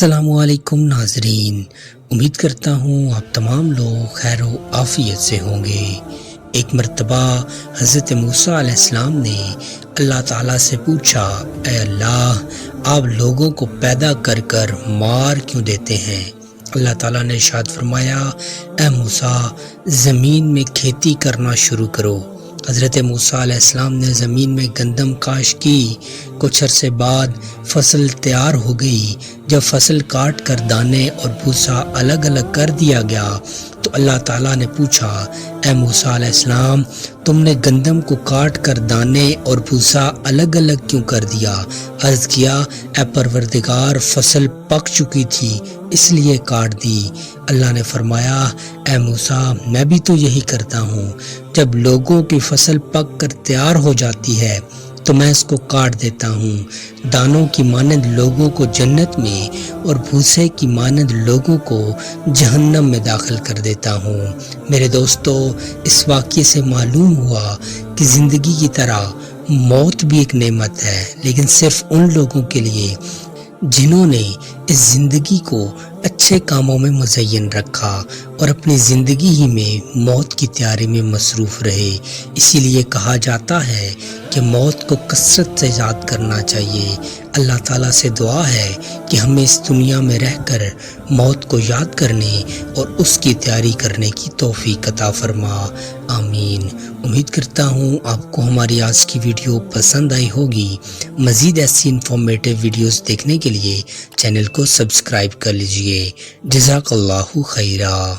السلام علیکم ناظرین، امید کرتا ہوں آپ تمام لوگ خیر و عافیت سے ہوں گے۔ ایک مرتبہ حضرت موسیٰ علیہ السلام نے اللہ تعالیٰ سے پوچھا، اے اللہ، آپ لوگوں کو پیدا کر کر مار کیوں دیتے ہیں؟ اللہ تعالیٰ نے ارشاد فرمایا، اے موسیٰ، زمین میں کھیتی کرنا شروع کرو۔ حضرت موسیٰ علیہ السلام نے زمین میں گندم کاشت کی۔ کچھ عرصے بعد فصل تیار ہو گئی۔ جب فصل کاٹ کر دانے اور بھوسا الگ الگ کر دیا گیا تو اللہ تعالیٰ نے پوچھا، اے موسیٰ علیہ السلام، تم نے گندم کو کاٹ کر دانے اور بھوسا الگ الگ کیوں کر دیا؟ عرض کیا، اے پروردگار، فصل پک چکی تھی اس لیے کاٹ دی۔ اللہ نے فرمایا، اے موسیٰ، میں بھی تو یہی کرتا ہوں۔ جب لوگوں کی فصل پک کر تیار ہو جاتی ہے تو میں اس کو کاٹ دیتا ہوں۔ دانوں کی مانند لوگوں کو جنت میں اور بھوسے کی مانند لوگوں کو جہنم میں داخل کر دیتا ہوں۔ میرے دوستو، اس واقعے سے معلوم ہوا کہ زندگی کی طرح موت بھی ایک نعمت ہے، لیکن صرف ان لوگوں کے لیے جنہوں نے اس زندگی کو اچھے کاموں میں مزین رکھا اور اپنی زندگی ہی میں موت کی تیاری میں مصروف رہے۔ اسی لیے کہا جاتا ہے کہ موت کو کثرت سے یاد کرنا چاہیے۔ اللہ تعالیٰ سے دعا ہے کہ ہمیں اس دنیا میں رہ کر موت کو یاد کرنے اور اس کی تیاری کرنے کی توفیق عطا فرما، آمین۔ امید کرتا ہوں آپ کو ہماری آج کی ویڈیو پسند آئی ہوگی۔ مزید ایسی انفارمیٹو ویڈیوز دیکھنے کے لیے چینل کو سبسکرائب کر لیجئے۔ جزاک اللہ خیرہ۔